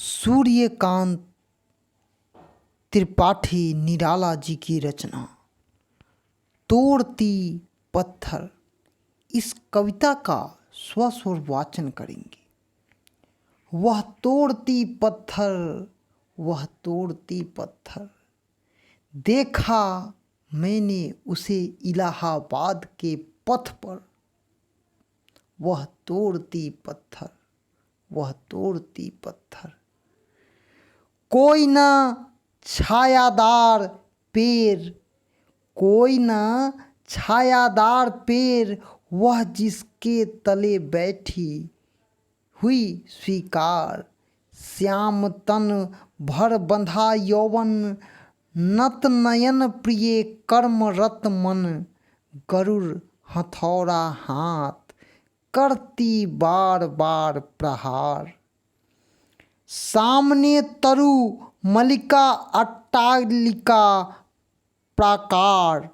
सूर्यकांत त्रिपाठी निराला जी की रचना तोड़ती पत्थर। इस कविता का स्वस्वर वाचन करेंगे। वह तोड़ती पत्थर, वह तोड़ती पत्थर, देखा मैंने उसे इलाहाबाद के पथ पर। वह तोड़ती पत्थर, वह तोड़ती पत्थर, कोई ना छायादार पेड़, कोई ना छायादार पेड़, वह जिसके तले बैठी हुई स्वीकार। श्याम तन भर बंधा यौवन, नत नयन प्रिय कर्मरत मन, गरुड़ हथौड़ा हाथ करती बार बार प्रहार। सामने तरु मलिका अट्टालिका प्राकार,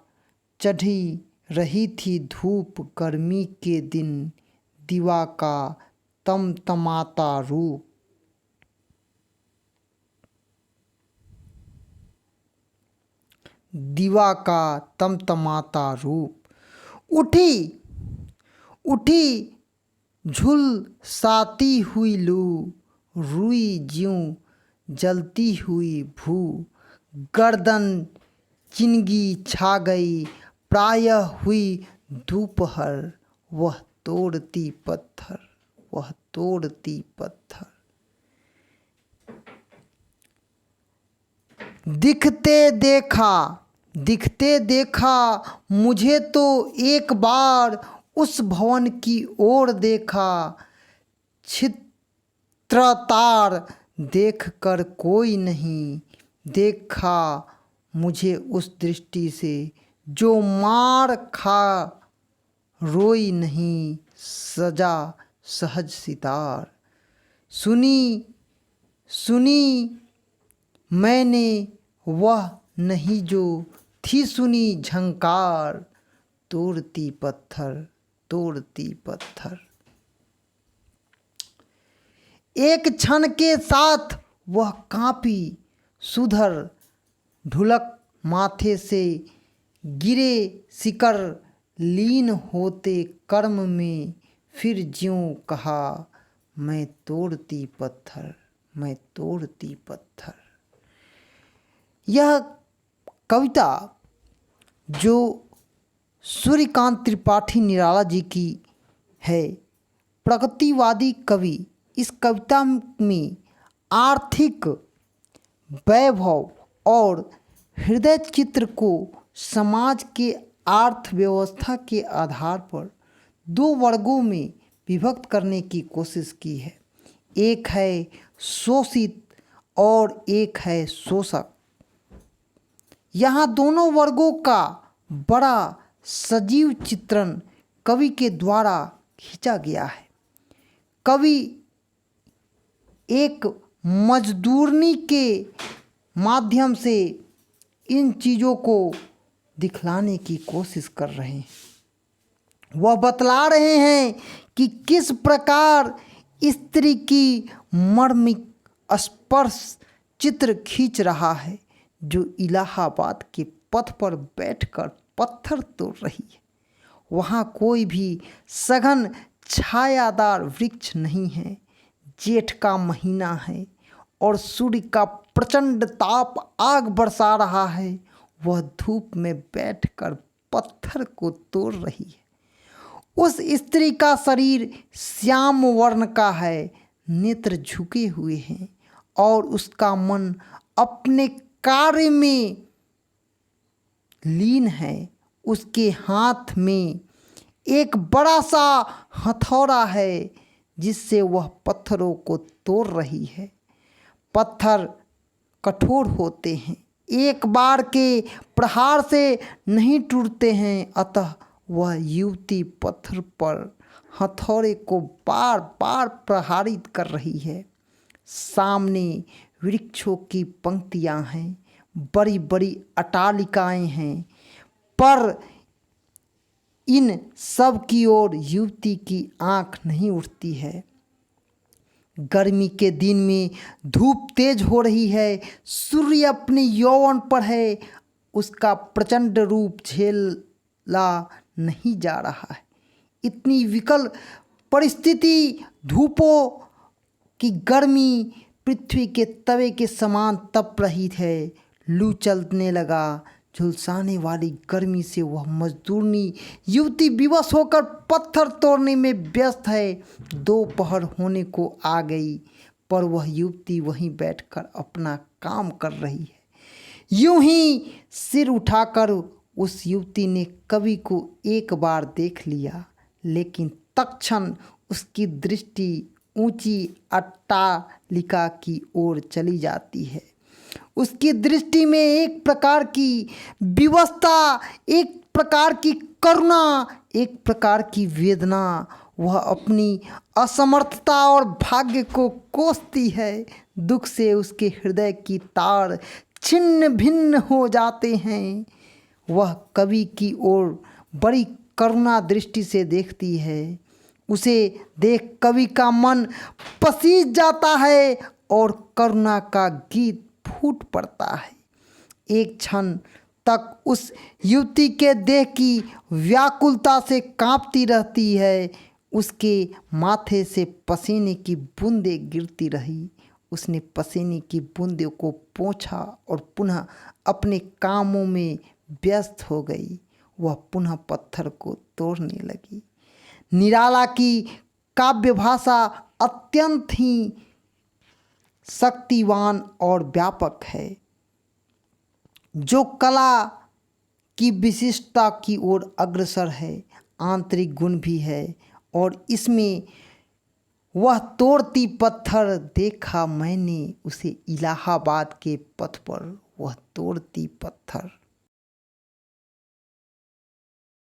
चढ़ी रही थी धूप गर्मी के दिन, दिवा का तमतमाता रूप। दिवा का तमतमाता रूप। उठी उठी झुलसाती हुई लू, रुई ज्यों जलती हुई भू। गर्दन चिंगी छा गई प्रायः हुई दोपहर, वह तोड़ती पत्थर, वह तोड़ती पत्थर। दिखते देखा मुझे तो एक बार, उस भवन की ओर देखा। छित्रतार देख कर कोई नहीं देखा मुझे उस दृष्टि से, जो मार खा रोई नहीं सजा सहज सितार। सुनी मैंने वह नहीं जो थी सुनी झंकार, तोड़ती पत्थर, तोड़ती पत्थर। एक क्षण के साथ वह कांपी सुधर, ढुलक माथे से गिरे शिकर, लीन होते कर्म में फिर ज्यों कहा, मैं तोड़ती पत्थर, मैं तोड़ती पत्थर। यह कविता जो सूर्यकांत त्रिपाठी निराला जी की है, प्रगतिवादी कवि। इस कविता में आर्थिक वैभव और हृदय चित्र को समाज के अर्थव्यवस्था के आधार पर दो वर्गों में विभक्त करने की कोशिश की है। एक है शोषित और एक है शोषक। यहाँ दोनों वर्गों का बड़ा सजीव चित्रण कवि के द्वारा खींचा गया है। कवि एक मजदूरनी के माध्यम से इन चीज़ों को दिखलाने की कोशिश कर रहे हैं। वह बतला रहे हैं कि किस प्रकार स्त्री की मर्मिक स्पर्श चित्र खींच रहा है, जो इलाहाबाद के पथ पर बैठकर पत्थर तोड़ रही है। वहाँ कोई भी सघन छायादार वृक्ष नहीं है। जेठ का महीना है और सूर्य का प्रचंड ताप आग बरसा रहा है। वह धूप में बैठकर पत्थर को तोड़ रही है। उस स्त्री का शरीर श्याम वर्ण का है, नेत्र झुके हुए हैं और उसका मन अपने कार्य में लीन है। उसके हाथ में एक बड़ा सा हथौड़ा है जिससे वह पत्थरों को तोड़ रही है। पत्थर कठोर होते हैं, एक बार के प्रहार से नहीं टूटते हैं, अतः वह युवती पत्थर पर हथौड़े को बार बार प्रहारित कर रही है। सामने वृक्षों की पंक्तियां हैं, बड़ी बड़ी अट्टालिकाएं हैं, पर इन सब की ओर युवती की आंख नहीं उठती है। गर्मी के दिन में धूप तेज हो रही है, सूर्य अपने यौवन पर है, उसका प्रचंड रूप झेला नहीं जा रहा है। इतनी विकल परिस्थिति, धूपों की गर्मी पृथ्वी के तवे के समान तप रही है। लू चलने लगा। झुलसाने वाली गर्मी से वह मजदूरनी युवती विवश होकर पत्थर तोड़ने में व्यस्त है। दोपहर होने को आ गई, पर वह युवती वहीं बैठकर अपना काम कर रही है। यूं ही सिर उठाकर उस युवती ने कवि को एक बार देख लिया, लेकिन तत्क्षण उसकी दृष्टि ऊंची अट्टालिका की ओर चली जाती है। उसकी दृष्टि में एक प्रकार की विवशता, एक प्रकार की करुणा, एक प्रकार की वेदना, वह अपनी असमर्थता और भाग्य को कोसती है। दुख से उसके हृदय की तार छिन्न भिन्न हो जाते हैं। वह कवि की ओर बड़ी करुणा दृष्टि से देखती है। उसे देख कवि का मन पसीज जाता है और करुणा का गीत फूट पड़ता है। एक क्षण तक उस युवती के देह की व्याकुलता से कांपती रहती है। उसके माथे से पसीने की बूंदें गिरती रही। उसने पसीने की बूंदों को पोंछा और पुनः अपने कामों में व्यस्त हो गई। वह पुनः पत्थर को तोड़ने लगी। निराला की काव्य भाषा अत्यंत ही शक्तिवान और व्यापक है, जो कला की विशिष्टता की ओर अग्रसर है। आंतरिक गुण भी है और इसमें वह तोड़ती पत्थर देखा मैंने उसे इलाहाबाद के पथ पर, वह तोड़ती पत्थर।